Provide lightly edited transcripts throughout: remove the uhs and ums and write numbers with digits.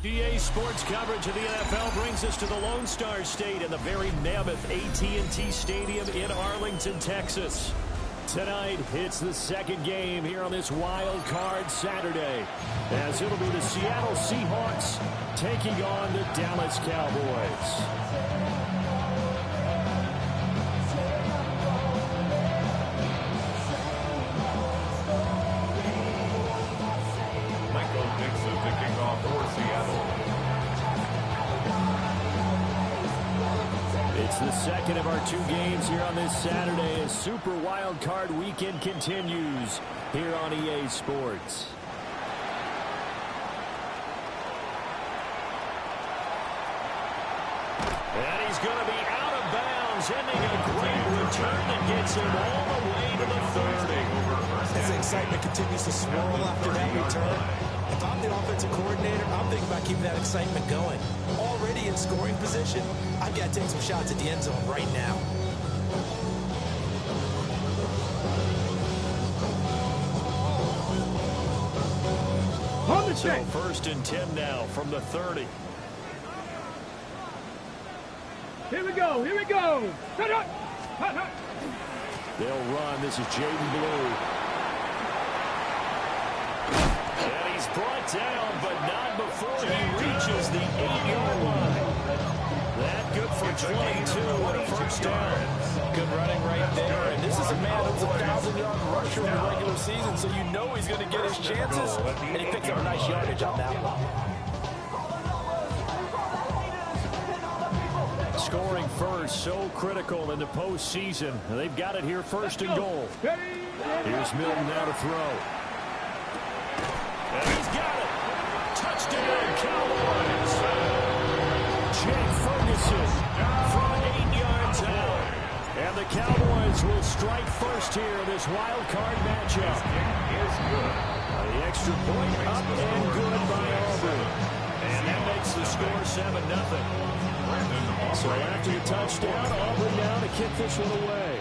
GA Sports coverage of the NFL brings us to the Lone Star State and the very mammoth AT&T Stadium in Arlington, Texas. Tonight, it's the second game here on this wild card Saturday, as it'll be the Seattle Seahawks taking on the Dallas Cowboys. It's the second of our two games here on this Saturday as Super Wild Card Weekend continues here on EA Sports. And he's going to be out of bounds, ending a great return that gets him all the way to the 30. As the excitement continues to swirl after that return, if I'm the offensive coordinator, I'm thinking about keeping that excitement going. Already in scoring position, I've got to take some shots at the end zone right now. So first and 10 now from the 30. Here we go, here we go. Cut up. They'll run. This is Jaden Blue. And he's brought down, but not before he reaches the 8-yard line. That good for 22 and a first down. Good running right there. And this is a man that was a 1,000-yard rusher in the regular season, so you know he's going to get his chances. And he picks up a nice yardage on that one. Scoring first, so critical in the postseason. They've got it here, first and goal. Here's Milton now to throw. And he's got it. Touchdown, Cowboys. Jake Ferguson from 8 yards out. And the Cowboys will strike first here in this wild card matchup. The extra point up and good by Auburn. And that makes the score 7-0. So after the touchdown, Auburn now to kick this one away.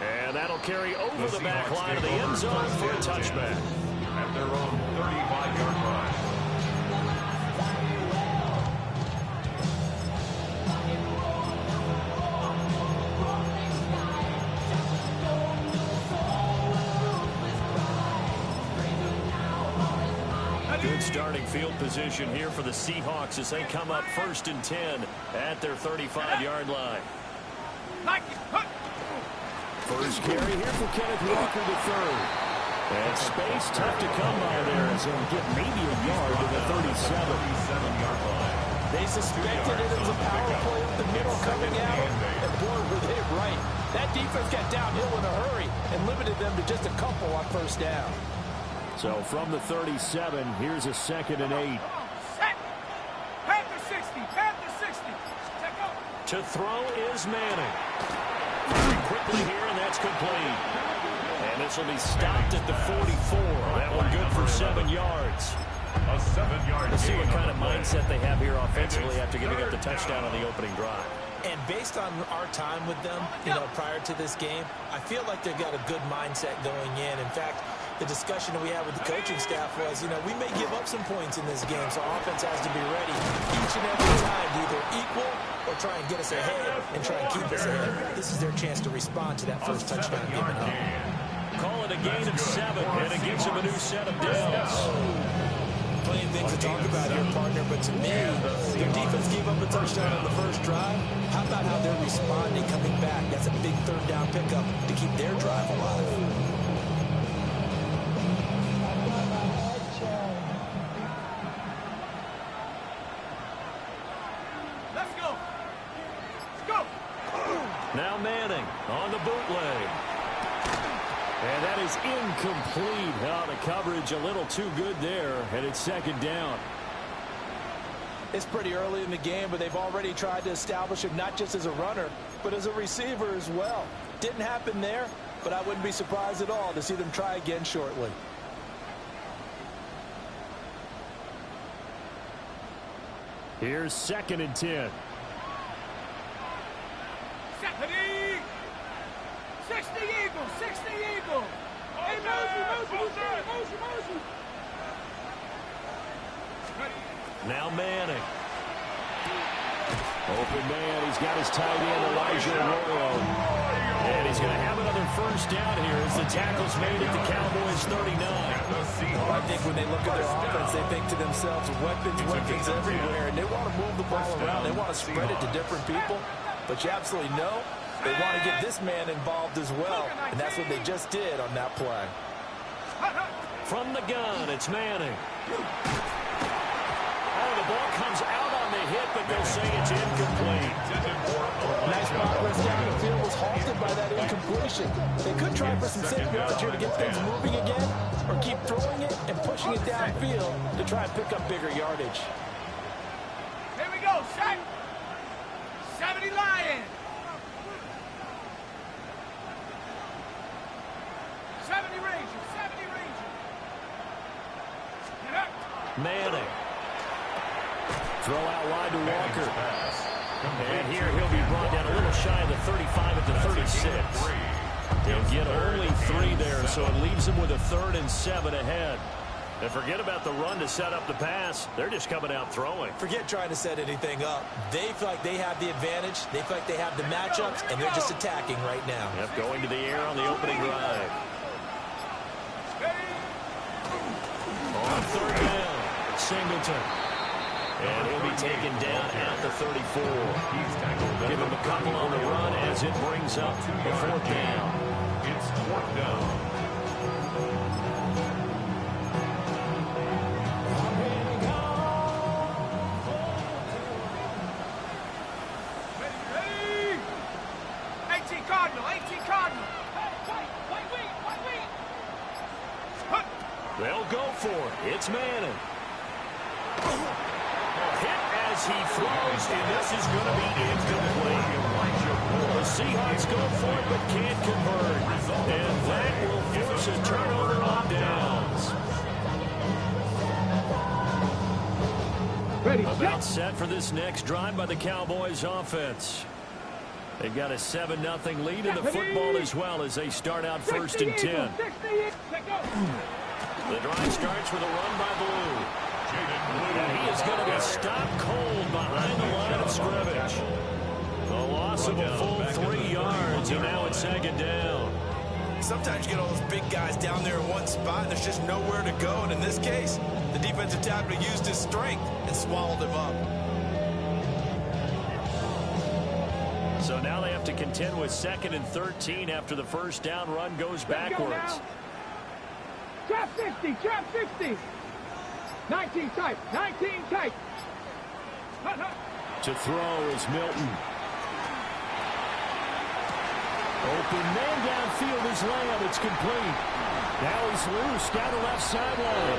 And that'll carry over the back line of the end zone for a touchback. At their own 35-yard line. Good starting field position here for the Seahawks as they come up first and 10 at their 35-yard line. First carry here for Kenneth Walker the third. And space tough to come by there as he'll get maybe a yard to the 37. 37-yard line. They suspected it was a power play up the middle coming out, and boy, were they right. That defense got downhill in a hurry and limited them to just a couple on first down. So from the 37, here's a 2nd and 8. Set. Panther 60. Panther 60. Check out. To throw is Manning. Quickly here, and that's complete. And this will be stopped at the 44. That one good for 7 yards. A 7-yard Let's see what gain kind of on the play. mindset they have here offensively after giving up the touchdown on the opening drive. And based on our time with them, prior to this game, I feel like they've got a good mindset going in. In fact, the discussion that we had with the coaching staff was, we may give up some points in this game, so our offense has to be ready each and every time to either equal or try and get us ahead and try and keep us ahead. This is their chance to respond to that first touchdown given up. Call it a gain of 7, and it gives them a new set of downs. Plenty of things to talk about here, partner, but to me, their defense gave up a touchdown on the first drive. How about how they're responding, coming back? That's a big third down pickup to keep their drive alive. Let's go. Let's go. Now Manning on the bootleg. And that is incomplete. Oh, the coverage a little too good there, and it's 2nd down. It's pretty early in the game, but they've already tried to establish him not just as a runner, but as a receiver as well. Didn't happen there, but I wouldn't be surprised at all to see them try again shortly. Here's 2nd and 10. 60 Eagle. 60 Eagle. Hey, Mosey. Now Manning. Open man. He's got his tight end, Elijah Arroyo. And he's going to have another first down here as the tackle's made at the Cowboys 39. I think when they look at their offense, they think to themselves, weapons everywhere. And they want to move the ball around. They want to spread it to different people. But you absolutely know they want to get this man involved as well. And that's what they just did on that play. From the gun, it's Manning. Oh, the ball comes out on the hit, but they'll say it's incomplete. Nice progress down the field was halted by that incompletion. They could try for some safe yards here to get things moving again, or keep throwing it and pushing it downfield to try and pick up bigger yardage. Here we go. 70 Lions. 70 Rangers. 70 Rangers. Get up. Manning. Throw out wide to Walker. And here he'll be brought down a little shy of the 35 at the 36. They'll get only 3 there, so it leaves them with a 3rd and 7 ahead. And forget about the run to set up the pass. They're just coming out throwing. Forget trying to set anything up. They feel like they have the advantage. They feel like they have the matchups, and they're just attacking right now. Yep, going to the air on the opening drive. On 3rd down, Singleton. And he'll be taken down at the 34. Give him a couple on the run as it brings up the 4th down. It's 4th down. Ready. 18 Cardinal. 18 Cardinal. Wait. They'll go for it. It's Manning. Hit as he throws, and this is going to be incomplete. The Seahawks go for it, but can't convert. And that will force a turnover on downs. Ready. About set for this next drive by the Cowboys offense. They've got a 7-0 lead in the football as well as they start out 1st and 10. The drive starts with a run by Blue. And he is going to be stopped cold behind the line of scrimmage. The loss of a full 3 yards, and now it's 2nd down. Sometimes you get all those big guys down there in one spot, and there's just nowhere to go. And in this case, the defensive tackle used his strength and swallowed him up. So now they have to contend with 2nd and 13 after the first down run goes backwards. Trap 60. Trap 60. 19 tight. 19 tight. To throw is Milton. Open man downfield is Lamb. It's complete. Now he's loose down the left sideline.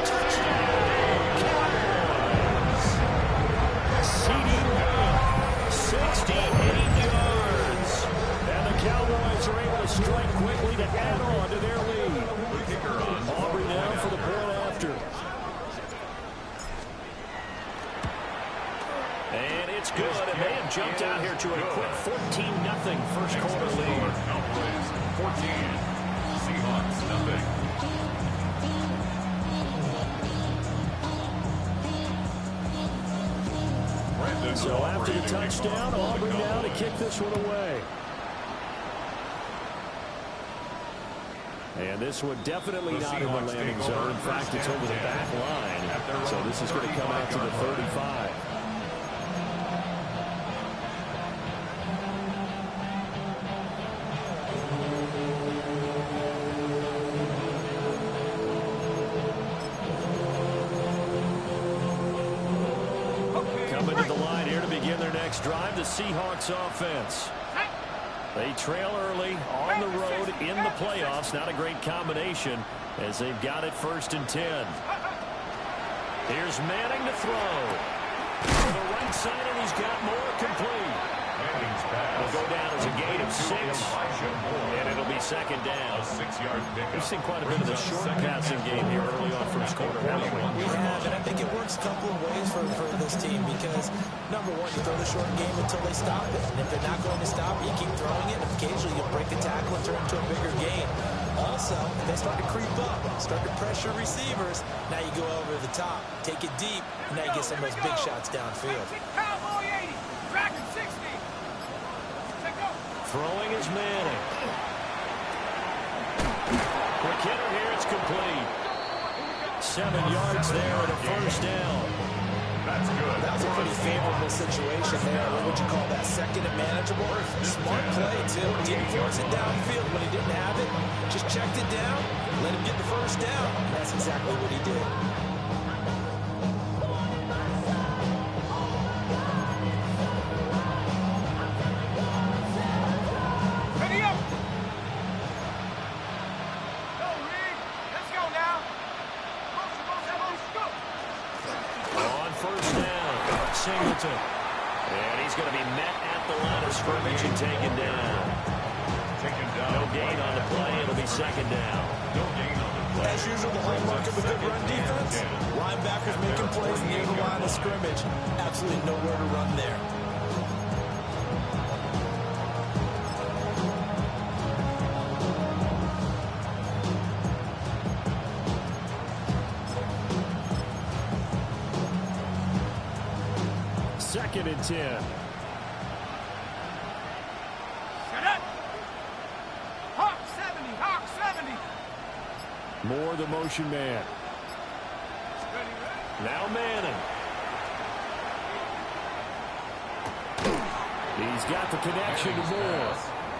Touchdown, Cowboys. C.D. Lamb, 68 yards. And the Cowboys are able to strike quickly to add on to their lead. Aubrey now for the point after. And it's good. And they have jumped out here to a quick 14-0 first quarter lead. Cowboys 14, Seahawks nothing. So after the touchdown, Aubrey now to kick this one away. And this one definitely not in the landing zone. In fact, it's over the back line. So this is going to come out to the 35. Coming to the line here to begin their next drive, the Seahawks offense. They trail early on the road in the playoffs. Not a great combination as they've got it 1st and 10. Here's Manning to throw. To the right side, and he's got more complete. It'll go down as a gain of 6, and it'll be 2nd down. We've seen quite a bit of the short passing game here early on first quarter, haven't we? We have, and I think it works a couple of ways for this team because, number one, you throw the short game until they stop it. And if they're not going to stop it, you keep throwing it. Occasionally, you break a tackle and turn it into a bigger gain. Also, if they start to creep up, start to pressure receivers, now you go over the top, take it deep, and now you get some of those big shots downfield. Cowboy 80, Dragon 60. Throwing is Manning. Quick hitter here, it's complete. 7 yards there and a 1st down. That's good. That was a pretty favorable situation there. What would you call that? 2nd and manageable. Smart play, too. Didn't force it downfield when he didn't have it. Just checked it down, let him get the 1st down. And that's exactly what he did. Ready up. Go, Reed. Let's go now. Go. On 1st down, Singleton. And he's going to be met at the line of scrimmage and taken down. No gain on the play. It'll be 2nd down. No gain on the play. As usual, the hallmark of a good run defense. Linebackers making plays near the line of scrimmage. Absolutely nowhere to run there. Second and 10. Hawk 70, Hawk 70. Moore the motion man. Now Manning. He's got the connection to Moore.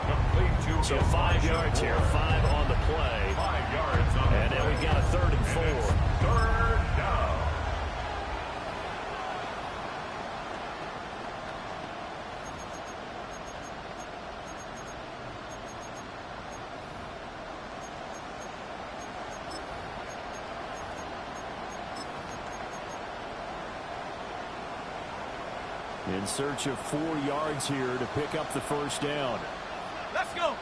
Complete So 5 yards here, 5 on the play. 5 yards on the And then we've got a 3rd and 4. 3rd down. In search of 4 yards here to pick up the 1st down. Let's go.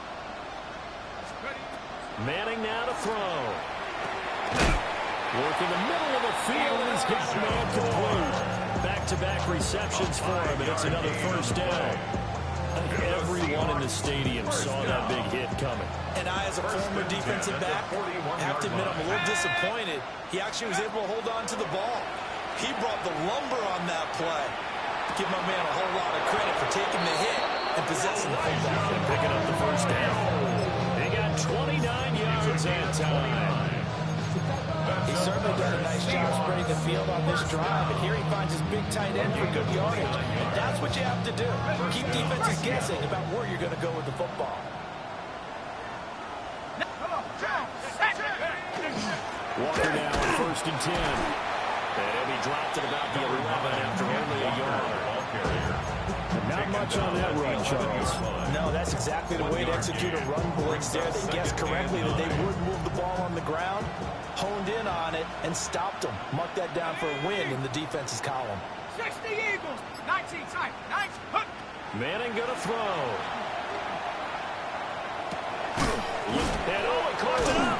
Manning now to throw. Work in the middle of the field, and he's got man complete. Back-to-back receptions for him, and it's another 1st down. I think everyone in the stadium saw that big hit coming. And I, as a former defensive back, have to admit I'm a little disappointed. He actually was able to hold on to the ball. He brought the lumber on that play. Give my man a whole lot of credit for taking the hit and possessing the football. And picking up the 1st down. They got 29 yards that time. He certainly did a nice job spreading the field on this drive, and here he finds his big tight end for good yardage. And that's what you have to do. Keep defenses guessing about where you're going to go with the football. Walker now on 1st and 10. And he'll be dropped at about the 11 after only a yard. Not much on that run, Charles. No, that's exactly the way to execute a run blitz there. They guessed correctly that they would move the ball on the ground, honed in on it, and stopped them. Mark that down for a win in the defense's column. 60 Eagles. 19 time. 19. Hook. Manning going to throw. And he caught it up.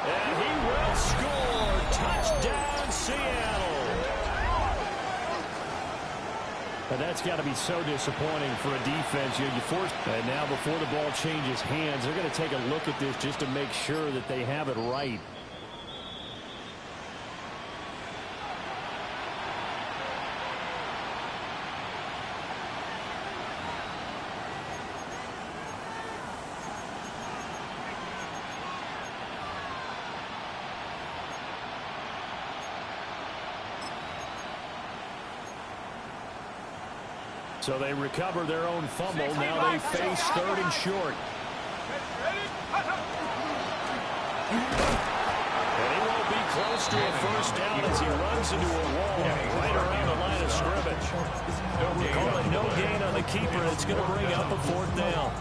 And he will score. Touchdown, Seattle. And that's got to be so disappointing for a defense. You force. And now before the ball changes hands, they're going to take a look at this just to make sure that they have it right. So they recover their own fumble. Now they face third and short. And he won't be close to a first down as he runs into a wall right around the line of scrimmage. Call it no gain on the keeper. It's going to bring up a fourth down.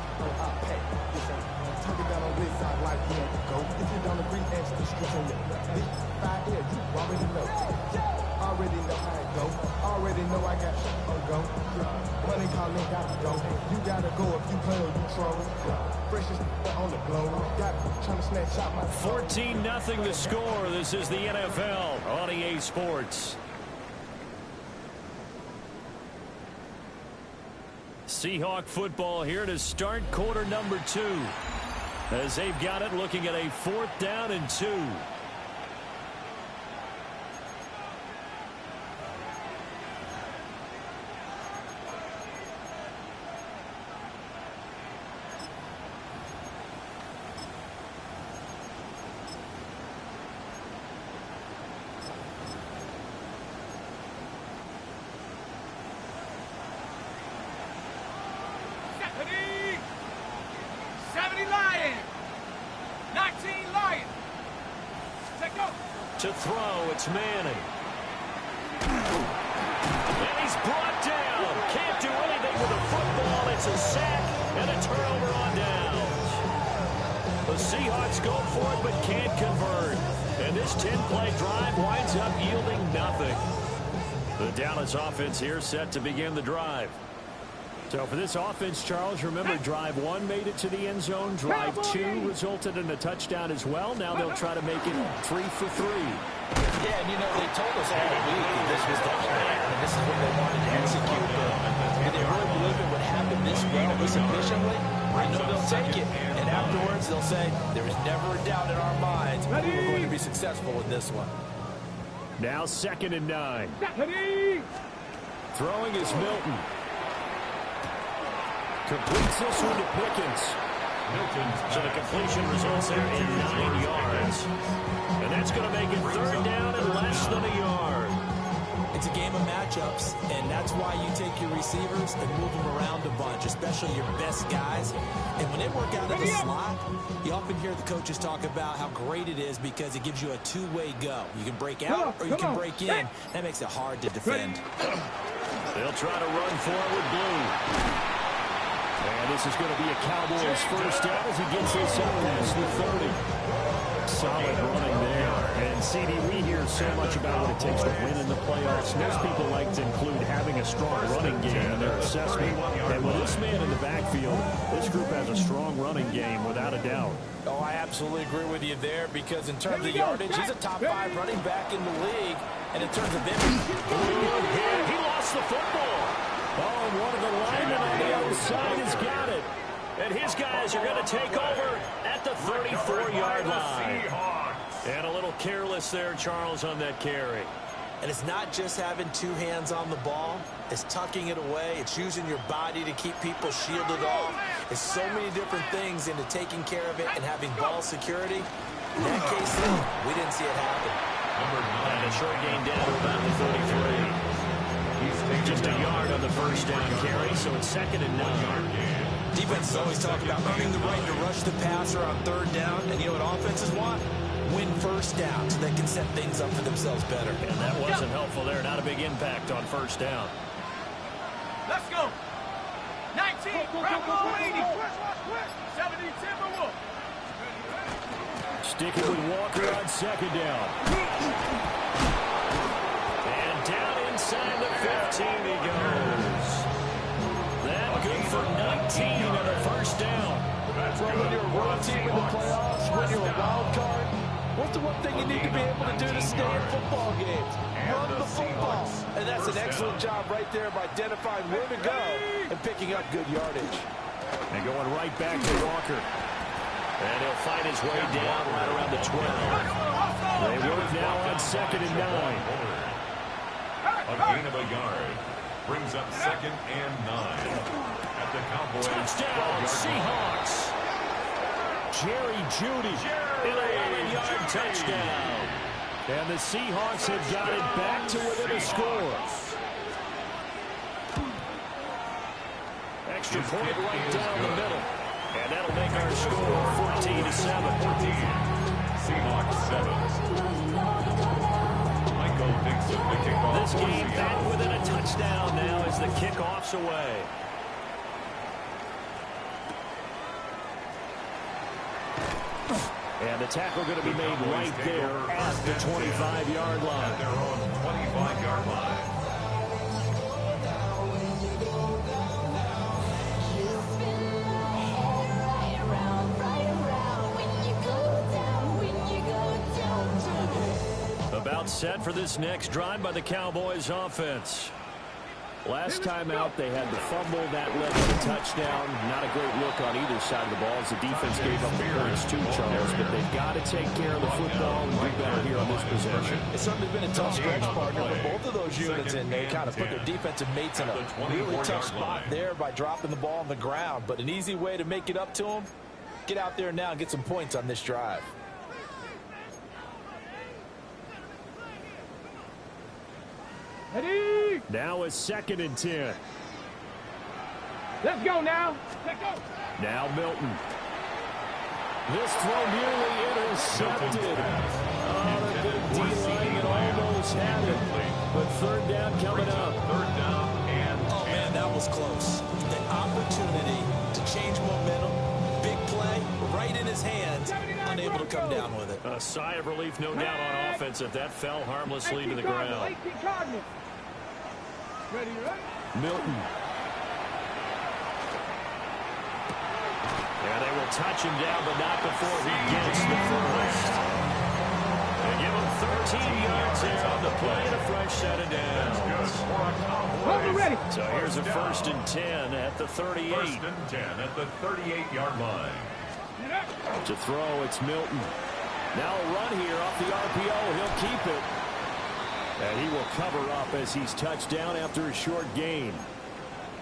Already know how it go. Already know I got shit on go. Money calling, gotta go. You gotta go if you play or you troll. Freshest on the globe. Got trying to snatch out my 14-0 the score. This is the NFL on EA Sports. Seahawk football here to start quarter number 2. As they've got it looking at a 4th down and 2. To throw, it's Manning. And he's brought down. Can't do anything with the football. It's a sack and a turnover on downs. The Seahawks go for it but can't convert. And this 10-play drive winds up yielding nothing. The Dallas offense here set to begin the drive. So for this offense, Charles, remember drive 1 made it to the end zone. Drive 2 resulted in a touchdown as well. Now they'll try to make it 3 for 3. Yeah, and you know, they told us all week that this was the plan, and this is what they wanted to execute. But they really believe it would happen this well, this efficiently. I know they'll take it, and afterwards they'll say, there was never a doubt in our minds we were going to be successful in this one. Now 2nd and 9. Throwing is Milton. Completes this one to Pickens. So the completion results there in 9 yards. And that's going to make it 3rd down and less than a yard. It's a game of matchups, and that's why you take your receivers and move them around a bunch, especially your best guys. And when they work out in the slot, you often hear the coaches talk about how great it is because it gives you a two-way go. You can break out or you can break in. That makes it hard to defend. They'll try to run forward blue. And this is going to be a Cowboys first down as he gets this up past the 30. Solid running there. And, CD, we hear so much about what it takes to win in the playoffs. Most people like to include having a strong running game in their assessment. And with this man in the backfield, this group has a strong running game without a doubt. Oh, I absolutely agree with you there because in terms of yardage, he's a top 5 running back in the league. And in terms of impact, he lost the football. Oh, and one of the linemen on the other side has got it. And his guys are going to take over at the 34-yard line. And a little careless there, Charles, on that carry. And it's not just having 2 hands on the ball. It's tucking it away. It's using your body to keep people shielded off. It's so many different things into taking care of it and having ball security. In that case, we didn't see it happen. And a short gain down to about the 33. Just a yard on the first down carry, so it's 2nd and 9. Defenses always talk about earning the right to rush the passer on 3rd down, and you know what offenses want? win first down so they can set things up for themselves better. And that wasn't helpful there. Not a big impact on first down. Let's go. 19, Bravo 80. 70, Timberwolves. Sticking with Walker on second down. And down inside the 15 he goes. That good for 19 and a first down. Well, when you're a road team in the playoffs, when you're a wild card, what's the one thing you need to be able to do to stay in football games? Run the football. And that's an excellent job right there of identifying where to go and picking up good yardage. And going right back to Walker. And he'll fight his way down right around the 12. They work now on second and 9. A gain of a yard. Brings up second and 9. At the Cowboys. Touchdown, Seahawks. Jerry Jeudy, an 11-yard touchdown. And the Seahawks have got it back to within a score. Extra point right down the middle. And that'll make our score 14-7. Seahawks 7. Michael Dixon, the kickoff. This game back within a touchdown now as the kickoff's away. And the tackle going to be made right there at the 25-yard line. At their own 25-yard line. About set for this next drive by the Cowboys offense. Last time out, they had the fumble that led to the touchdown. Not a great look on either side of the ball as the defense gave up the points too, Charles. But they've got to take care of the football and do better here on this possession. It's certainly been a tough stretch, partner, for both of those units, and they kind of put their defensive mates in a really tough spot there by dropping the ball on the ground. But an easy way to make it up to them, get out there now and get some points on this drive. Ready? Now it's second and 10. Let's go now. Let's go. Now Milton. This throw nearly intercepted. Oh, the big D-line that almost had it. But third down coming up. Third down and 10. Oh, man, that was close. The opportunity to change momentum, big play, right in his hands, unable to come down with it. A sigh of relief, no doubt, on offense if that fell harmlessly to the ground. Ready, ready? Milton. Yeah, they will touch him down, but not before he gets the first. They give him 13 yards there on the play and a fresh set of downs. Hold ready. So here's a first and 10 at the 38. First and 10 at the 38-yard line. To throw, it's Milton. Now a run here off the RPO. He'll keep it. And he will cover up as he's touched down after a short gain.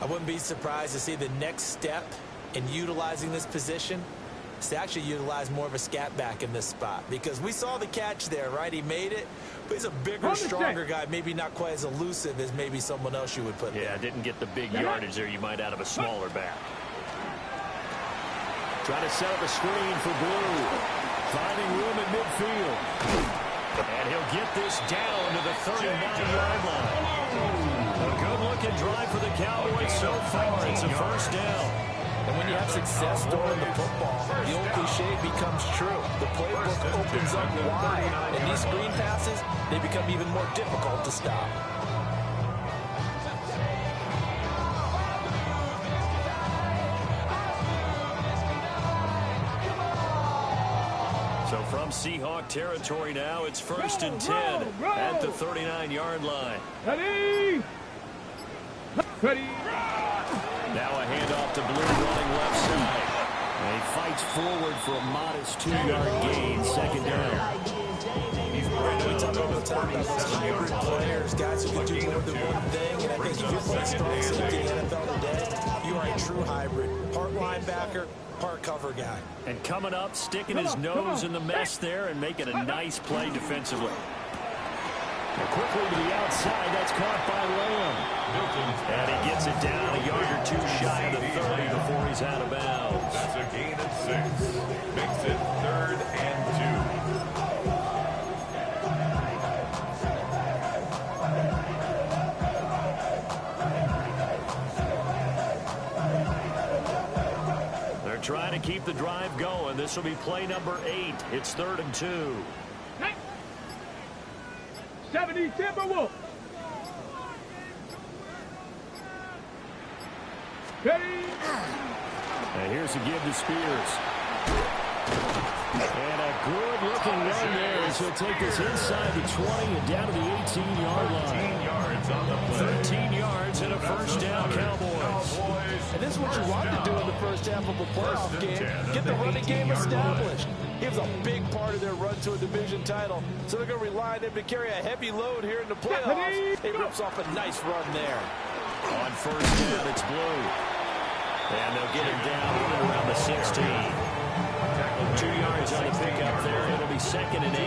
I wouldn't be surprised to see the next step in utilizing this position is to actually utilize more of a scat back in this spot. Because we saw the catch there, right? He made it. But he's a bigger, stronger guy. Maybe not quite as elusive as maybe someone else you would put there. Yeah, didn't get the big yardage there you might out of a smaller back. Trying to set up a screen for Blue. Finding room in midfield. And he'll get this down to the 39-yard line. A good-looking drive for the Cowboys so far. It's a first down. And when you have success throwing the football, the old cliche becomes true. The playbook opens up wide, and these screen passes, they become even more difficult to stop. So from Seahawk territory now, it's first and 10 at the 39-yard line. Ready? Ready? Now a handoff to Blue running left side. And he fights forward for a modest 2-yard gain, second down. We talk all the time about those hybrid players, guys who can do more than one thing. And I think if you're playing strong safety in the NFL today, you are a true hybrid. Part linebacker, part cover guy. And coming up, sticking his nose in the mess there and making a nice play defensively. And quickly to the outside, that's caught by Lamb. And he gets it down a yard or two shy of the 30 before he's out of bounds. That's a gain of 6. Makes it 3rd and 2. trying to keep the drive going. This will be play number 8. It's 3rd and 2. 70 Timberwolves. Ready? And here's a give to Spears. And a good-looking run there as he'll take this inside the 20 and down to the 18-yard line. 13 yards on the play. 13 yards and a first down, Cowboys. And this is what you want to do in the first half of a playoff game. Get the running game established. He was a big part of their run to a division title. So they're going to rely on him to carry a heavy load here in the playoffs. He rips off a nice run there. On first down, it's Blue. And they'll get him down around the 16. 2 yards on the pickup there. It'll be 2nd and 8.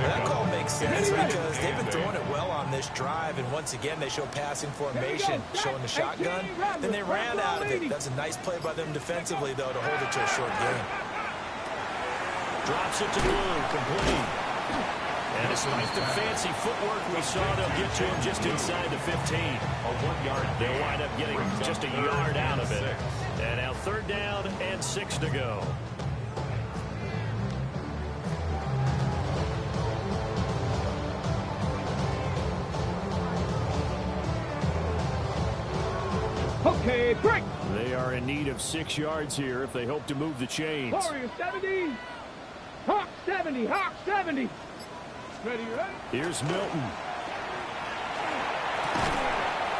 That call makes sense because they've been throwing it well on this drive, and once again they show passing formation, showing the shotgun. Then they ran out of it. That's a nice play by them defensively, though, to hold it to a short game. Drops it to Blue, complete. And despite the fancy footwork we saw, they'll get to him just inside the 15. They'll wind up getting just a yard out of it. And now 3rd down and 6 to go. Okay, break. They are in need of 6 yards here if they hope to move the chains. Warrior 70. Hawk 70. Hawk 70. Ready? Here's Milton.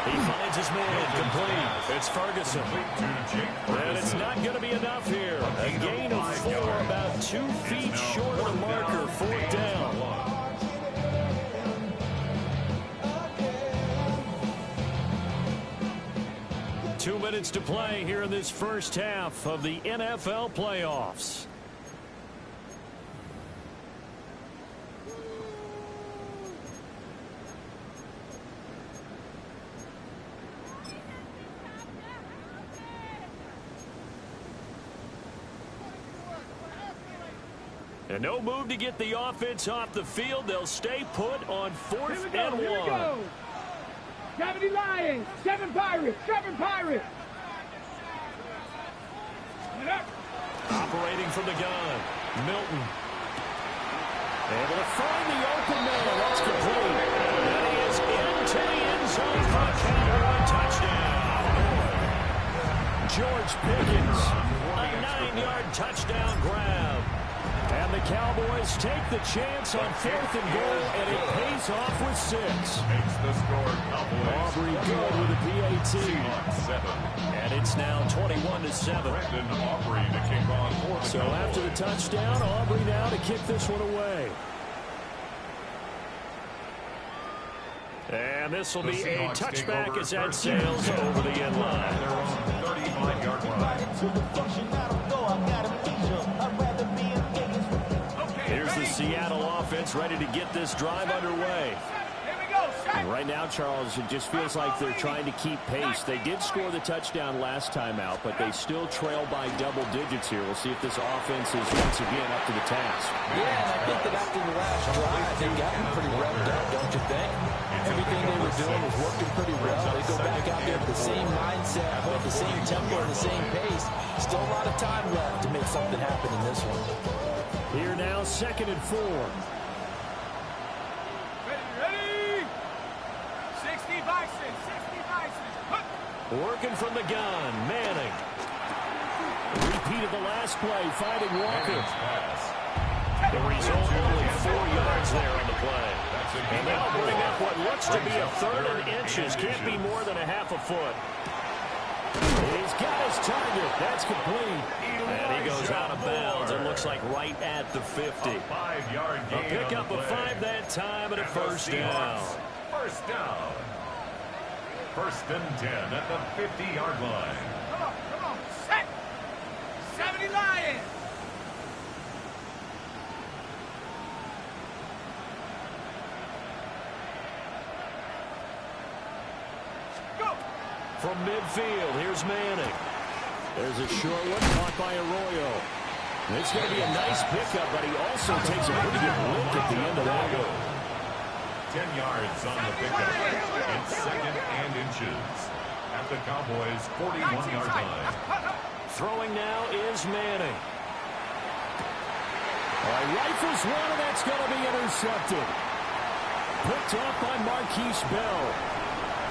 He finds his man, complete. It's Ferguson. And it's not going to be enough here. A gain of 4, about 2 feet short of the marker. 4th down. Two minutes to play here in this first half of the NFL playoffs. And no move to get the offense off the field. They'll stay put on 4th and 1. Here we go. 70 Lions, 7 Pirates, 7 Pirates. Operating from the gun, Milton. Able to find the open man. That's complete. And he is into the end zone for a Cowboy touchdown. George Pickens, a 9-yard touchdown grab. And the Cowboys take the chance on 4th and goal, and it pays off with 6. Makes the score Cowboys. Aubrey good with a PAT. Seahawks 7. And it's now 21-7. Brandon Aubrey to kick on 4th. So after the touchdown, Aubrey now to kick this one away. And this will be a touchback as that sails over the end line. They're on the 35-yard line. Here's the Seattle offense ready to get this drive underway. And right now, Charles, it just feels like they're trying to keep pace. They did score the touchdown last time out, but they still trail by double digits here. We'll see if this offense is once again up to the task. Yeah, and I think that after the last drive, they got pretty revved up, don't you think? Everything they were doing was working pretty well. They go back out there with the same mindset, with the same tempo, and the same pace. Still a lot of time left to make something happen in this one. Here now, 2nd and 4. Ready? 60 Bison, 60 Bison. Working from the gun, Manning. Repeat of the last play, finding Walker. The result, only 4 yards there on the play. And they'll bring up what looks to be a 3rd and inches. Can't be more than a half a foot. He's got his target. That's complete. And he goes out of bounds. It looks like right at the 50. A 5-yard gain. A pickup of 5 that time and a first down. First down. 1st and 10 at the 50-yard line. Come on, set. 70 Lions. Go. From midfield, here's Manning. There's a short one caught by Arroyo. It's going to be a nice pickup, but he also takes a pretty good look at the end of that go. 10 yards on the pickup. It's 2nd and inches at the Cowboys' 41-yard line. Throwing now is Manning. All right, rifles one, and that's going to be intercepted. Picked up by Marquise Bell.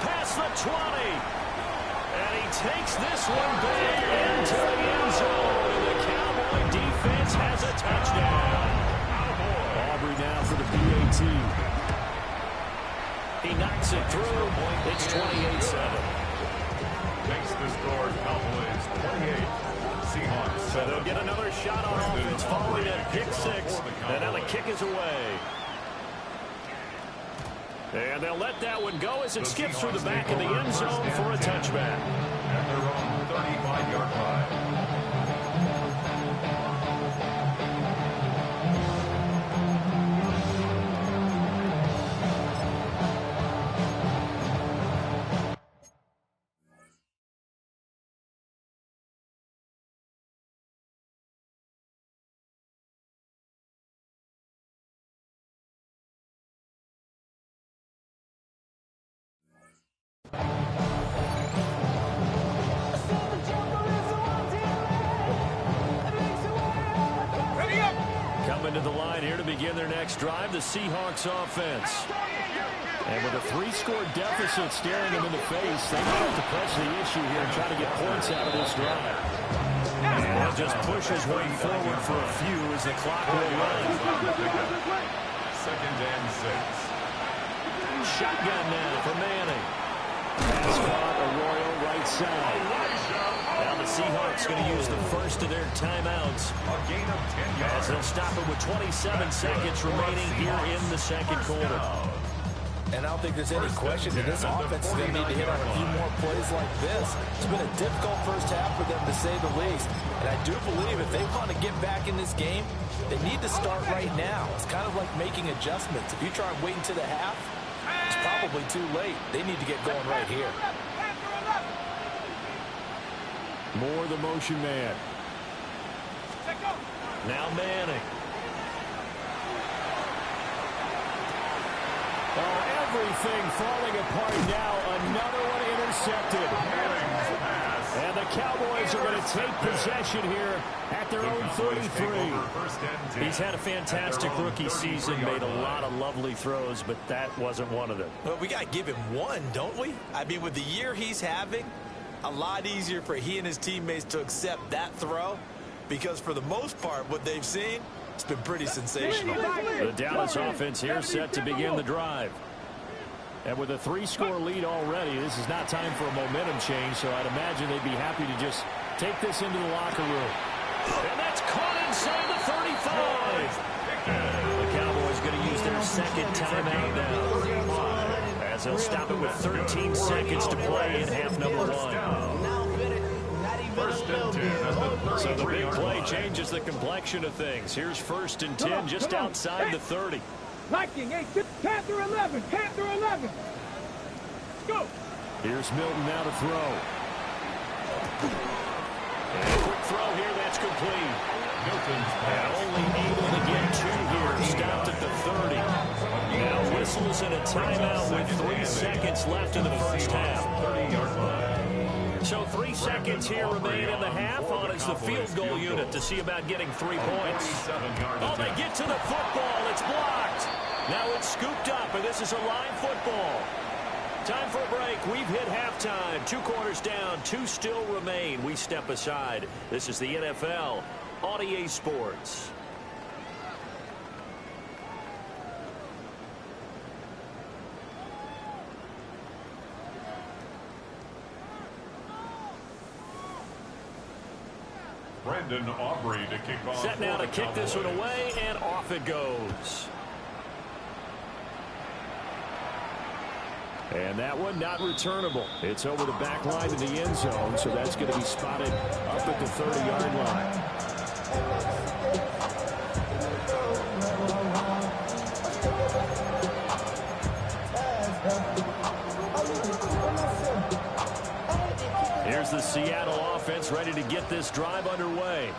Past the 20. And he takes this one back into the end zone. And the Cowboy defense has a touchdown. Aubrey now for the PAT. He knocks it through. It's 28-7. Makes the score Cowboys 28. Seahawks. So they'll get another shot on offense following a pick six. And now the kick is away. And they'll let that one go as it skips through the back of the end zone for a touchback. At their own 35-yard line. Coming to the line here to begin their next drive, the Seahawks offense. And with a 3-score deficit staring them in the face, they have to press the issue here and try to get points out of this drive. And he'll just push his way forward for a few as the clock will run. 2nd and 6. Shotgun now for Manning. Pass caught, Arroyo right side. Now the Seahawks going to use the first of their timeouts. A gain of 10 yards. As they'll stop it with 27 seconds remaining here in the second quarter. And I don't think there's any question that this offense is going to need to hit on a few more plays like this. It's been a difficult first half for them, to say the least. And I do believe if they want to get back in this game, they need to start right now. It's kind of like making adjustments. If you try and wait until the half, it's probably too late. They need to get going right here. More the motion man. Now Manning. Oh, everything falling apart now. Another one intercepted. And the Cowboys are going to take possession here at their own 33. He's had a fantastic rookie season, made a lot of lovely throws, but that wasn't one of them. Well, we got to give him one, don't we? I mean, with the year he's having, a lot easier for he and his teammates to accept that throw, because for the most part, what they've seen, it's been pretty sensational. The Dallas offense here set to begin the drive. And with a 3-score lead already, this is not time for a momentum change, so I'd imagine they'd be happy to just take this into the locker room. And that's caught inside the 35. The Cowboys going to use their second timeout now, as they'll stop it with 13 seconds to play in half number 1. So the big play changes the complexion of things. Here's 1st and 10 just outside the 30. Liking, hey, Panther 11, Panther 11. Go. Here's Milton now to throw. And a quick throw here, that's complete. Milton's And only able to get 2 here, stopped at the 30. Now whistles and a timeout with 3 seconds left in the first half. 30-yard line. So 3 seconds here remain in the half. On is the field goal unit to see about getting 3 points. Oh, they get to the football. It's blocked. Now it's scooped up, and this is a line football. Time for a break. We've hit halftime. 2 quarters down. 2 still remain. We step aside. This is the NFL on EA Sports. Brandon Aubrey to kick off. Set now to kick this one away, and off it goes. And that one not returnable. It's over the back line to the end zone, so that's going to be spotted up at the 30-yard line. Here's the Seattle offense ready to get this drive underway.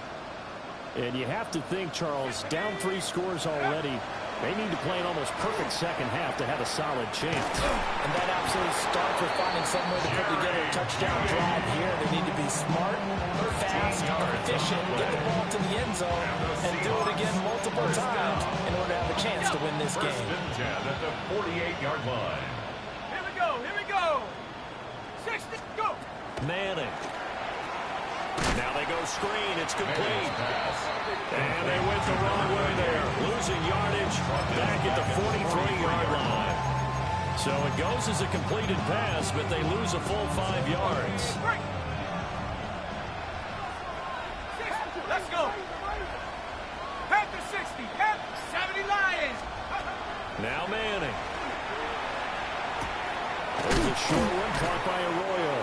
And you have to think, Charles, down 3 scores already. They need to play an almost perfect second half to have a solid chance. And that absolutely starts with finding some way to put together a touchdown drive here. They need to be smart, fast, efficient, get the ball to the end zone, and do it again multiple times in order to have a chance to win this game. First and 10 at the 48-yard line. Here we go. Here we go. 60. Go. Manning. Now they go screen. It's complete. And they went the wrong way there. Losing yardage back at the 43-yard line. So it goes as a completed pass, but they lose a full 5 yards. Let's go. Panther 60. Panther 70 Lions. Now Manning. There's a short one caught by Arroyo.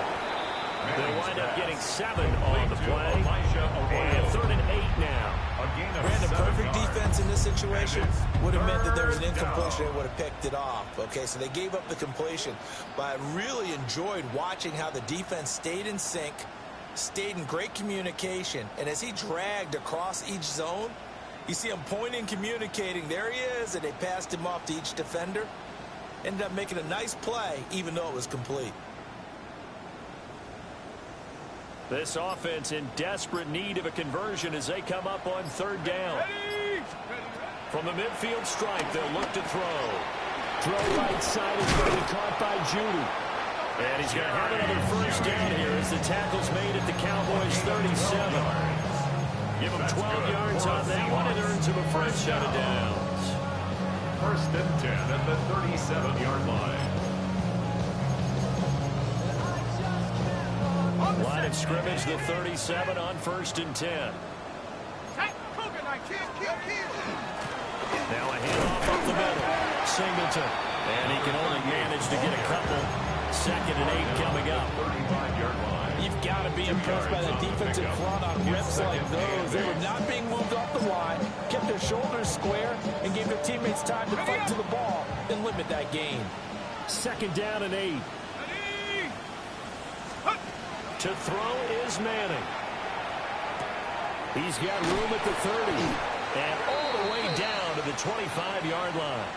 They wind up getting 7 on the play. And 3rd and 8 now. Brandon, perfect defense in this situation would have meant that there was an incompletion. They would have picked it off. Okay, so they gave up the completion. But I really enjoyed watching how the defense stayed in sync, stayed in great communication. And as he dragged across each zone, you see him pointing, communicating. There he is, and they passed him off to each defender. Ended up making a nice play, even though it was complete. This offense in desperate need of a conversion as they come up on 3rd down. From the midfield stripe, they'll look to throw. Throw right side is going to be caught by Judy. And he's going to have another first down here as the tackle's made at the Cowboys' 37. Give him 12 yards on that one. It earns him a first set of downs. First and 10 at the 37-yard line. Line of scrimmage, the 37 on 1st and 10. Now a handoff up the middle. Singleton. And he can only manage to get a couple. 2nd and 8 coming up. 35-yard line. You've got to be impressed by the defensive front on reps like those. They were not being moved off the line, kept their shoulders square, and gave their teammates time to fight to the ball and limit that gain. 2nd down and 8. To throw is Manning. He's got room at the 30. And all the way down to the 25-yard line.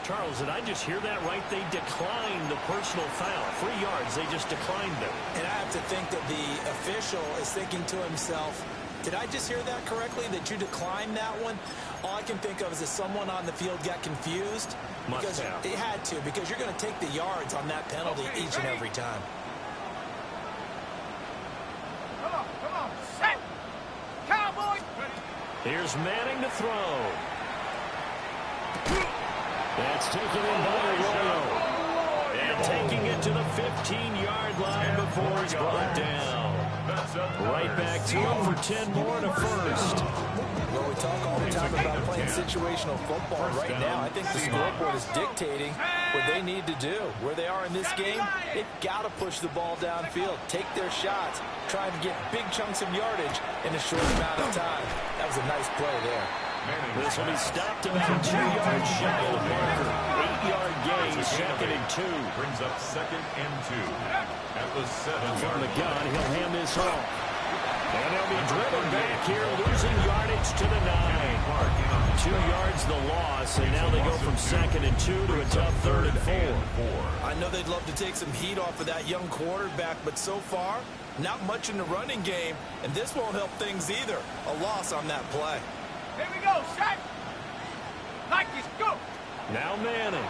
Charles, did I just hear that right? They declined the personal foul. 3 yards, they just declined them. And I have to think that the official is thinking to himself, did I just hear that correctly, that you declined that one? All I can think of is that someone on the field got confused. Must have. It had to, because you're going to take the yards on that penalty each and every time. Come on. Set. Cowboys. Here's Manning to throw. That's taken in by Arroyo. And taking it to the 15-yard line before he's brought down. Right back to him for 10 more and a first. Well, we talk all the time about playing situational football. Right now, I think the scoreboard is dictating what they need to do. Where they are in this game, they've got to push the ball downfield, take their shots, trying to get big chunks of yardage in a short amount of time. That was a nice play there. This will be stopped about 2 yards shy of the marker. 8-yard gain, 2nd and 2. Brings up 2nd and 2 at the 7-yard From the gun, line. he'll hand this off. And they'll be driven back here, losing yardage to the 9. 2 yards the loss, and now they go from 2nd and 2 to a tough 3rd and 4. I know they'd love to take some heat off of that young quarterback, but so far, not much in the running game, and this won't help things either. A loss on that play. Here we go. Set. Like this. Go. Now Manning.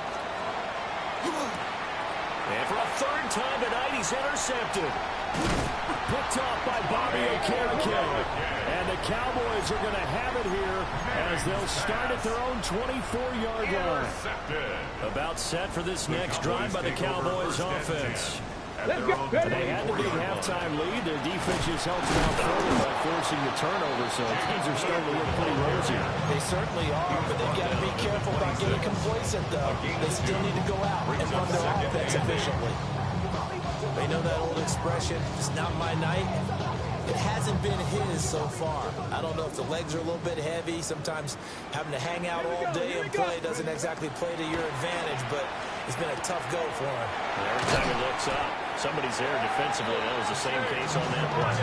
And for a 3rd time tonight, he's intercepted. Picked off by Bobby Okereke. And the Cowboys are going to have it here as they'll start at their own 24-yard line. About set for this next drive by the Cowboys offense. They had the big halftime lead. Their defense just helped them out further by forcing the turnover, so things are starting to look pretty rosy. They certainly are, but they've got to be careful about getting complacent, though. They still need to go out and run their offense efficiently. They know that old expression, it's not my night. It hasn't been his so far. I don't know if the legs are a little bit heavy. Sometimes having to hang out all day and play doesn't exactly play to your advantage, but it's been a tough go for him. Every time he looks up, somebody's there defensively. That was the same case on that play.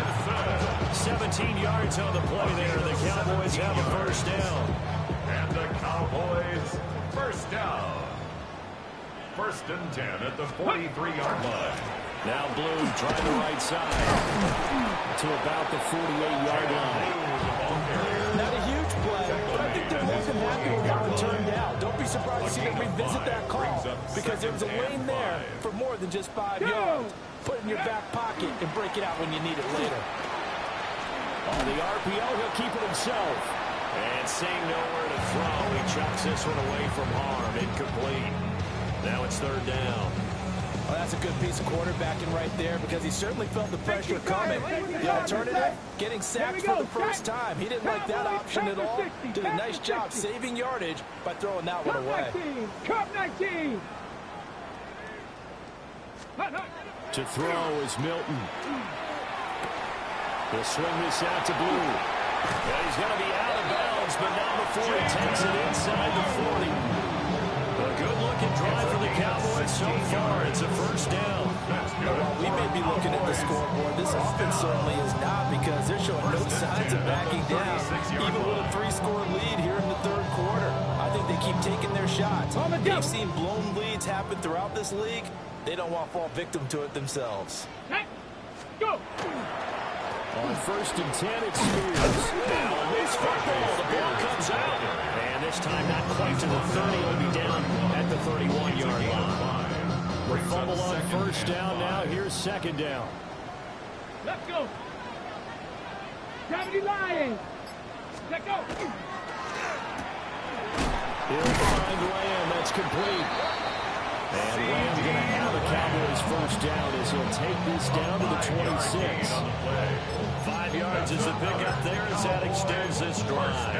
17 yards on the play there. The Cowboys have a first down. And the Cowboys, first down. 1st and 10 at the 43-yard line. Now Blue trying the right side to about the 48-yard line. Not a huge play, but I think they're more than happy with how it turned out. Don't be surprised to see them revisit that call because there was a lane there for more than just 5 yards. Put it in your back pocket and break it out when you need it later. On the RPO, he'll keep it himself. And seeing nowhere to throw, he chucks this one away from harm. Incomplete. Now it's 3rd down. Well, that's a good piece of quarterbacking right there because he certainly felt the pressure coming. The alternative, getting sacked for the first time. He didn't like that option at all. Did a nice job saving yardage by throwing that one away. Cup 19. To throw is Milton. He'll swing this out to Blue. And he's going to be out of bounds, but not before he takes it inside the 40. A good-looking drive for the Cowboys so far. It's a 1st down. Well, we may be looking at the scoreboard. This offense certainly is not because they're showing no signs of backing down, even with a 3-score lead here in the 3rd quarter. I think they keep taking their shots. They've seen blown leads happen throughout this league. They don't want to fall victim to it themselves. Go! On 1st and 10, it's Spears. Now, loose football. The ball comes out. And this time not quite to the 30. It'll be down at the 31-yard line. We're fumble on 1st down now. Here's 2nd down. Let's go. Gravity Lions. Let's go. He'll find Lamb. That's complete. And Lamb going to have a Cowboys 1st down as he'll take this down to the 26. 5 yards is the pickup there as that extends this drive.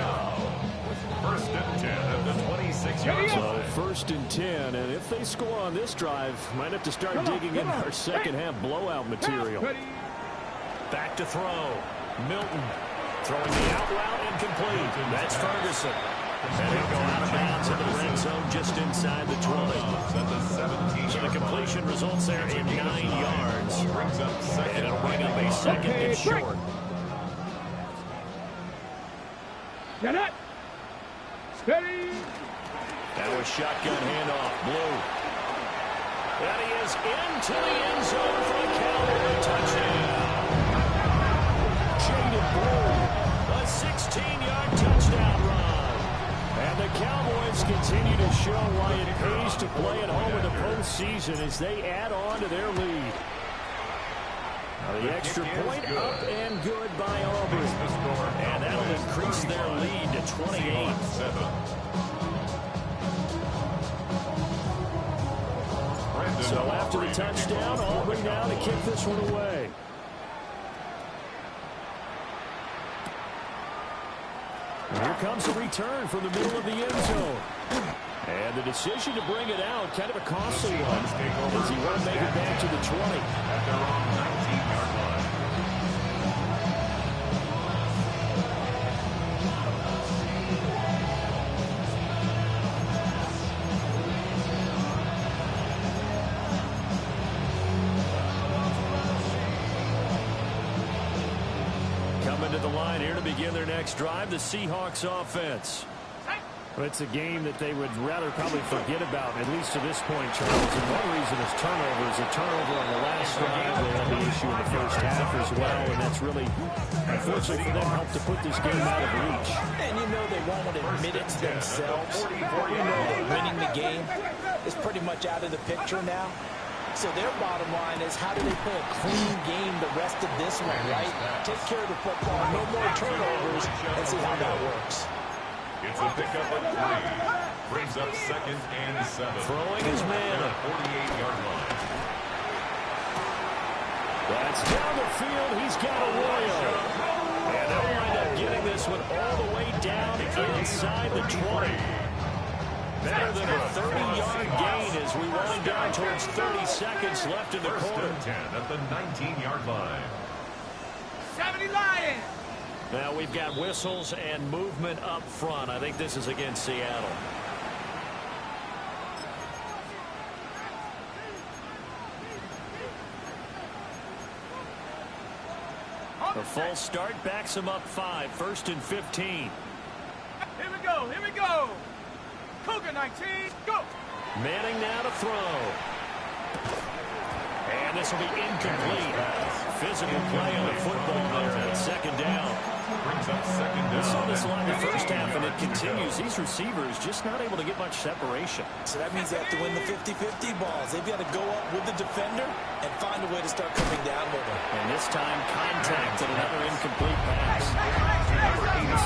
1st and 10 at the 26-yard line. So 1st and 10, and if they score on this drive, might have to start digging in our second-half blowout material. Back to throw. Milton throwing the out route incomplete. That's Ferguson. And he'll go out of bounds into the red zone just inside the 20. So the completion results there in 9 yards. And it'll bring up a 2nd and short. Get it. Steady. That was shotgun handoff. Blue. And he is into the end zone for the Cowboys touchdown. Jaded Blue. A 16-yard touchdown run. And the Cowboys continue to show why it pays to play at home in the postseason as they add on to their lead. Now the extra point up and good by Auburn. And that'll increase their lead to 28. So after the touchdown, Auburn now to kick this one away. Here comes a return from the middle of the end zone. And the decision to bring it out, kind of a costly one, as he won't make it back to the 20. At their own 19-yard line. Coming to the line here to begin their next drive, the Seahawks offense. It's a game that they would rather probably forget about, at least to this point, Charles. And one reason is turnovers. A turnover on the last drive. They had the issue in the first half as well, and that's really, unfortunately for them, helped to put this game out of reach. And you know they won't admit it to themselves. You know that winning the game is pretty much out of the picture now. So their bottom line is how do they play a clean game the rest of this one, right? Take care of the football, no more turnovers, and see how that works. It's a pickup of 3. Brings up 2nd and 7. Throwing his man at 48-yard line. That's down the field. He's got Arroyo. And they'll wind up getting this one all the way down inside the 20. Better than a 30-yard gain as we wind down towards 30 seconds left in the quarter. 1st and 10 at the 19-yard line. 70 Lions. Now we've got whistles and movement up front. I think this is against Seattle. A false start backs him up 5. 1st and 15. Here we go. Here we go. Cougar 19. Go. Manning now to throw. And this will be incomplete. Physical play on the football there at second down. Brings up second down. We saw this line the first half, and it continues. These receivers just not able to get much separation. So that means they have to win the 50-50 balls. They've got to go up with the defender and find a way to start coming down with him. And this time, contact and another incomplete pass.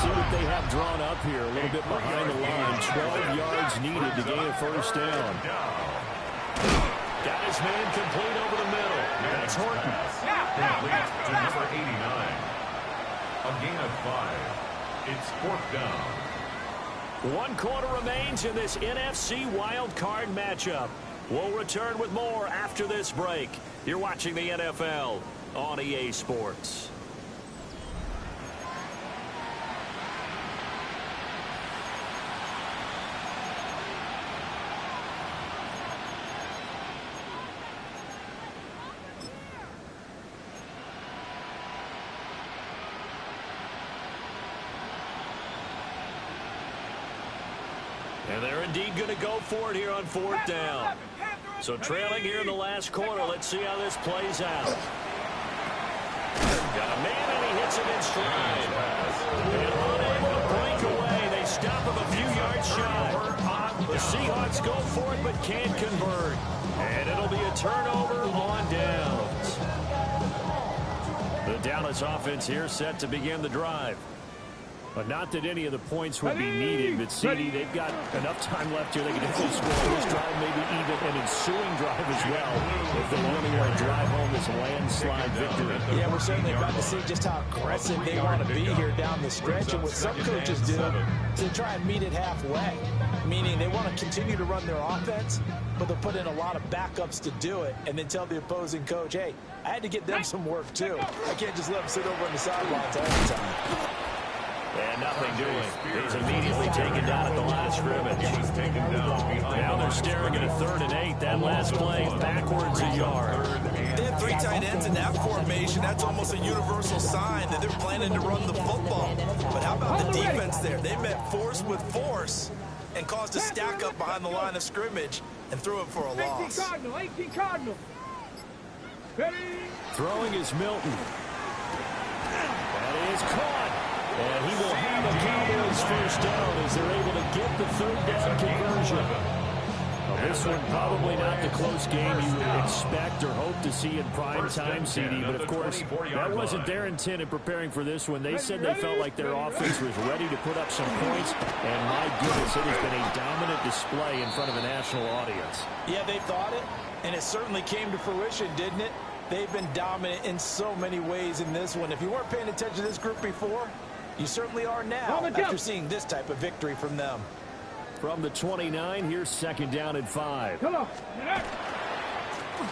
See what they have drawn up here, a little bit behind the line. 12 yards needed to gain a first down. Got his man complete over the middle. That's Horton. Complete to number 89. A gain of 5. It's 4th down. 1 quarter remains in this NFC wild card matchup. We'll return with more after this break. You're watching the NFL on EA Sports. And they're indeed going to go for it here on 4th down. So trailing here in the last quarter. Let's see how this plays out. Got a man, and he hits him in stride. And unable to break away. They stop him a few yards shy. The Seahawks go for it, but can't convert. And it'll be a turnover on downs. The Dallas offense here set to begin the drive. But not that any of the points would be needed, but CD, they've got enough time left here. They can definitely score this drive, maybe even an ensuing drive as well, if they really want to drive home this landslide victory. Yeah, we're certainly about to see just how aggressive they want to be here down the stretch. And what some coaches do is they try and meet it halfway, meaning they want to continue to run their offense, but they'll put in a lot of backups to do it and then tell the opposing coach, hey, I had to get them some work too. I can't just let them sit over on the sidelines all the time. And nothing doing. He's immediately taken down at the line of scrimmage. Now they're staring at a 3rd and 8. That last play backwards a yard. They have 3 tight ends in that formation. That's almost a universal sign that they're planning to run the football. But how about the defense there? They met force with force and caused a stack up behind the line of scrimmage and threw it for a loss. 18 Cardinal. Ready? Throwing is Milton. That is caught. And he will have a Cowboys first down as they're able to get the 3rd down conversion. Well, this one probably not the close game you would expect or hope to see in prime time, CD. But, of course, that wasn't their intent in preparing for this one. They said they felt like their offense was ready to put up some points. And, my goodness, it has been a dominant display in front of a national audience. Yeah, they thought it, and it certainly came to fruition, didn't it? They've been dominant in so many ways in this one. If you weren't paying attention to this group before, you certainly are now after seeing this type of victory from them. From the 29, here's 2nd down and 5. Come on.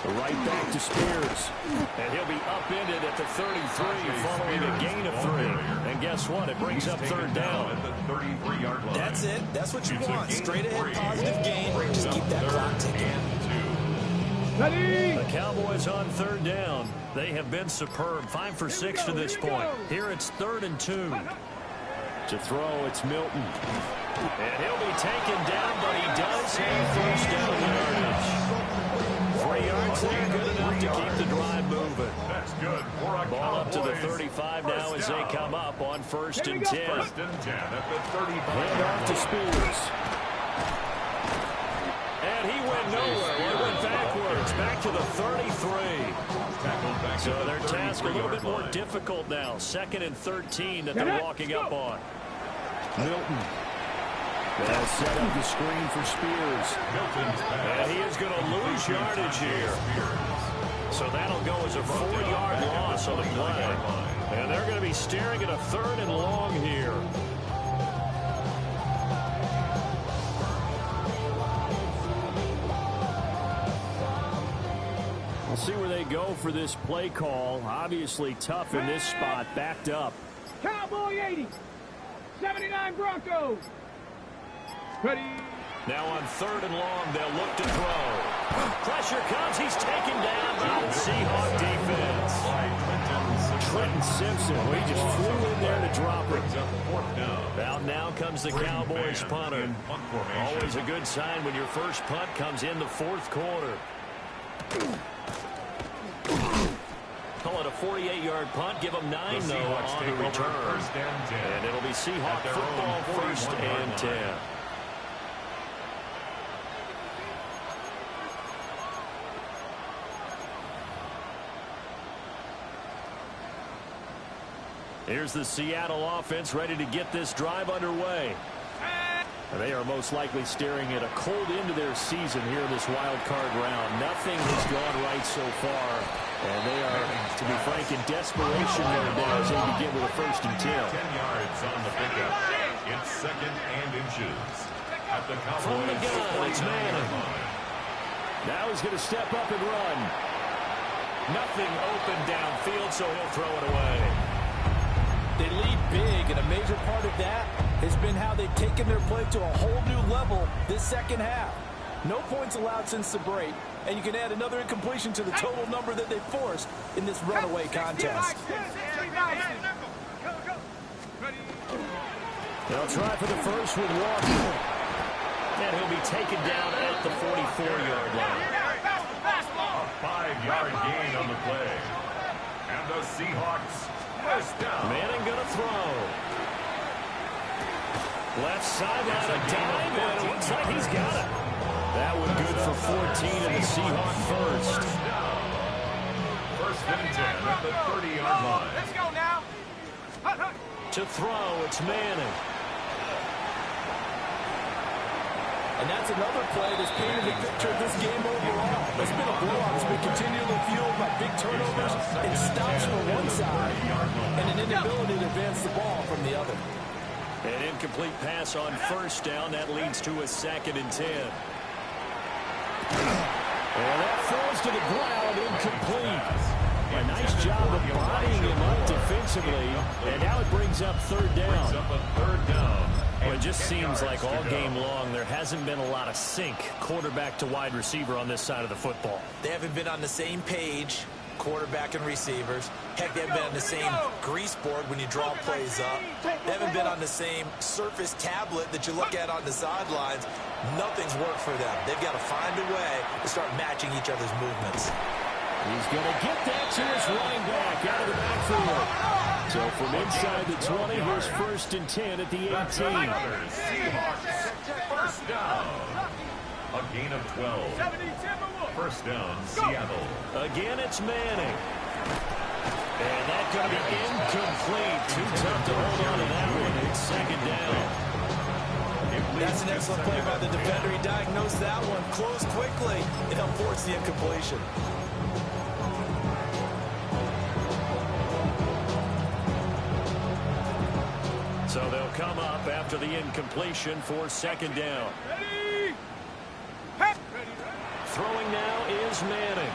Right back to Spears. And he'll be upended at the 33 following a gain of 3. And guess what? It brings up 3rd down. At the 33-yard line. That's it. That's what you want. Straight ahead, positive gain. Just keep that clock ticking. The Cowboys on 3rd down. They have been superb. 5 for 6 to this point. Here it's 3rd and 2. To throw, it's Milton. And he'll be taken down, but he does have first down yardage. 3 yards there, good enough to keep the drive moving. That's good. Ball up to the 35 now as they come up on 1st and 10. 1st and 10 at the 35. Hand off to Spears. And he went nowhere. He went backwards, back to the 33. So their task a little bit more difficult now. 2nd and 13 that they're walking up on. Milton. They'll set up the screen for Spears. And he is going to lose yardage here. So that'll go as a 4-yard loss on the play. And they're going to be staring at a 3rd and long here. We'll see where they go for this play call. Obviously tough in this spot, backed up. Cowboy 80. 79 Broncos. Ready. Now on 3rd and long, they'll look to throw. Pressure comes. He's taken down by the Seahawks defense. Trenton Simpson, well, he just flew in there to drop it. Down now comes the Cowboys punter. Always a good sign when your first punt comes in the fourth quarter. Call it a 48-yard punt. Give them 9, though, on the return. And it'll be Seahawks football, first and 10. Here's the Seattle offense ready to get this drive underway. They are most likely staring at a cold end to their season here in this wild card round. Nothing has gone right so far, and they are, to be frank, in desperation mode now as they begin with a first and 10. 10 yards on the pickup. It's second and inches. At the Cowboys, from the gun, it's Manning. Now he's going to step up and run. Nothing open downfield, so he'll throw it away. They lead big, and a major part of that has been how they've taken their play to a whole new level this second half. No points allowed since the break, and you can add another incompletion to the total number that they forced in this runaway contest. They'll try for the first with Walker. And he'll be taken down at the 44-yard line. A 5-yard gain on the play. And the Seahawks first down. Manning going to throw. Left sideline, a dive, and it looks like he's got it. That one good for 14 and the Seahawks first. First and 10 at the 30-yard line. Let's go now. To throw, it's Manning. And that's another play that's painted the picture of this game overall. It's been a blowout. It's been continually fueled by big turnovers and stops from one side and an inability to advance the ball from the other. An incomplete pass on first down. That leads to a second and 10. And that falls to the ground, incomplete. A nice job of bodying him up defensively. And now it brings up third down. Well, it just seems like all game long there hasn't been a lot of sync quarterback to wide receiver on this side of the football. They haven't been on the same page, quarterback and receivers. Heck, they haven't been on the same grease board when you draw plays up. They haven't been on the same surface tablet that you look at on the sidelines. Nothing's worked for them. They've got to find a way to start matching each other's movements. He's going to get that to his running back out of the backfield. So from inside the 20, here's first and 10 at the 18. Seahawks first down. A gain of 12. First down, Seattle. Again, it's Manning. And that's going to be incomplete. Too tough to hold on to that one. It's second down. That's an excellent play by the defender. He diagnosed that one, closed quickly, and he'll force the incompletion. So they'll come up after the incompletion for second down. Throwing now is Manning.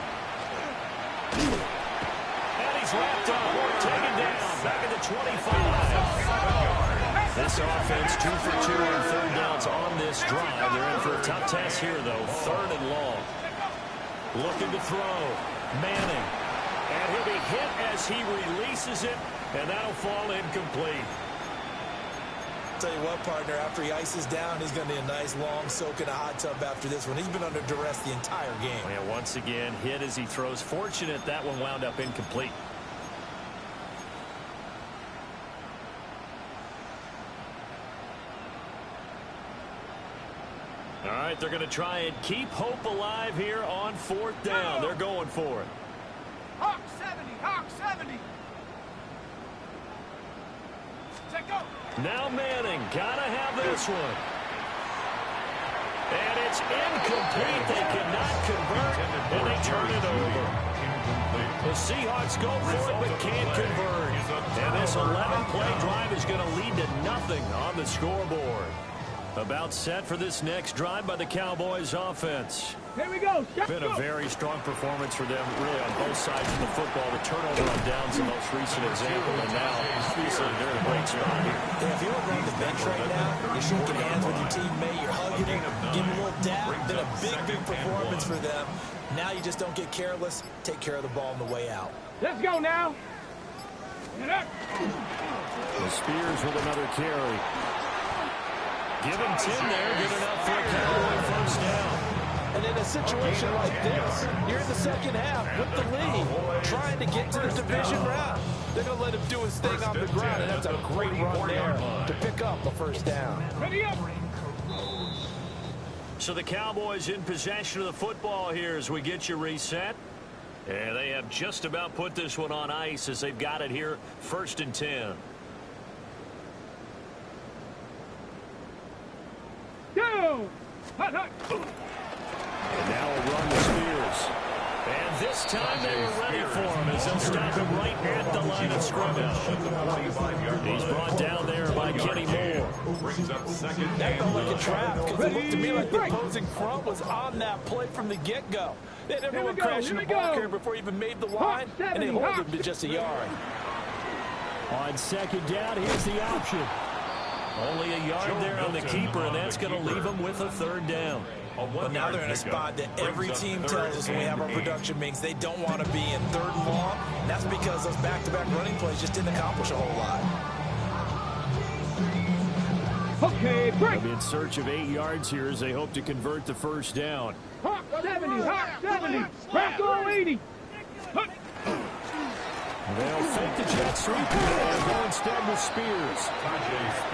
And he's wrapped up or taken down back at the 25. This offense 2 for 2 on third downs on this drive. They're in for a tough test here, though. Third and long. Looking to throw. Manning. And he'll be hit as he releases it, and that'll fall incomplete. Tell you what, partner, after he ices down, he's going to be a nice long soak in a hot tub after this one. He's been under duress the entire game. Yeah, once again, hit as he throws. Fortunate that one wound up incomplete. All right, they're going to try and keep hope alive here on fourth down. They're going for it. Hawk 70, Hawk 70. Check go. Now Manning, gotta have this one. And it's incomplete. They cannot convert, and they turn it over. The Seahawks go for it, but can't convert. And this 11-play drive is going to lead to nothing on the scoreboard. About set for this next drive by the Cowboys offense. Here we go. Been a very strong performance for them, really, on both sides of the football. The turnover on downs the most recent example, and now, obviously, they're in a great spot here. Yeah, if you're around the bench right now, you're shaking hands with your teammate, you're hugging him, giving a little dab. Been a big performance for them. Now you just don't get careless. Take care of the ball on the way out. Let's go now. The Spears with another carry. Give him 10 there. Good enough for a Cowboy first down. And in a situation like this, you're in the second half with the lead, trying to get to the division round. They're going to let him do his thing on the ground, and that's a great run there to pick up a first down. So the Cowboys in possession of the football here as we get you reset. And they have just about put this one on ice as they've got it here, 1st and 10. Go! Hot, hot. And now a run to Spears. And this time they were ready for him as they'll stop him right at the line of scrimmage. He's brought down there by Kenny Moore. That felt like a trap because it looked to me like the opposing front was on that play from the get-go. They had everyone crashing the ball carrier before he even made the line, and they hold him to just a yard. On 2nd down, here's the option. Only a yard there on the keeper, and that's going to leave him with a 3rd down. But now they're in a spot that every team tells us when we have our production meetings they don't want to be in 3rd and long. And that's because those back-to-back running plays just didn't accomplish a whole lot. Okay, break. They'll be in search of 8 yards here as they hope to convert the first down. Hot 70, hot 70. Back on 80. Hut. They'll fake the jet sweep and go instead with Spears.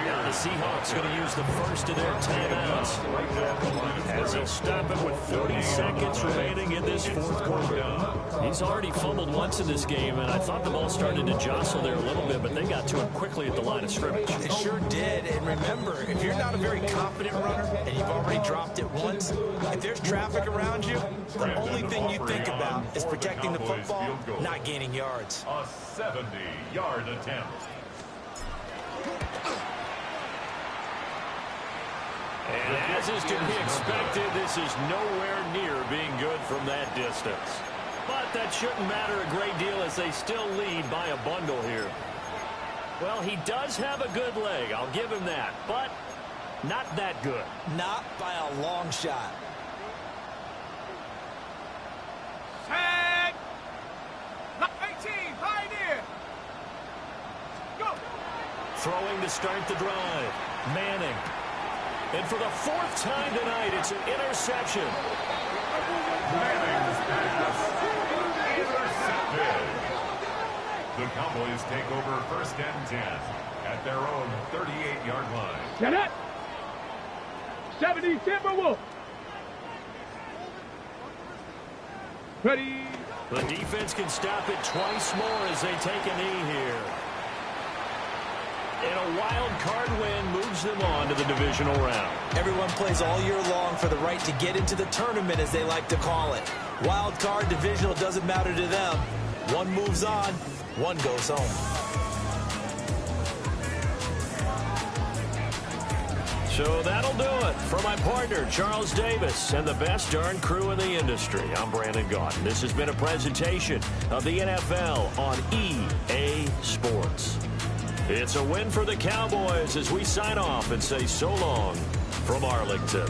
Now the Seahawks going to use the first of their timeouts as they'll stop it with 40 seconds remaining in this 4th quarter. He's already fumbled once in this game, and I thought the ball started to jostle there a little bit, but they got to him quickly at the line of scrimmage. It sure did. And remember, if you're not a very confident runner and you've already dropped it once, if there's traffic around you, the only thing you think about is protecting the football, not gaining yards. A 70-yard attempt. And as is to be expected, this is nowhere near being good from that distance. But that shouldn't matter a great deal as they still lead by a bundle here. Well, he does have a good leg, I'll give him that, but not that good. Not by a long shot. Set. 18, pioneer. Go. Throwing to start the drive. Manning. And for the 4th time tonight, it's an interception. Manning's pass intercepted. The Cowboys take over 1st and 10 at their own 38-yard line. Get it. 70 Timberwolf. Ready. The defense can stop it twice more as they take a knee here. And a wild card win moves them on to the divisional round. Everyone plays all year long for the right to get into the tournament, as they like to call it. Wild card, divisional, doesn't matter to them. One moves on, one goes home. So that'll do it. For my partner, Charles Davis, and the best darn crew in the industry, I'm Brandon Gaudin. This has been a presentation of the NFL on EA Sports. It's a win for the Cowboys as we sign off and say so long from Arlington.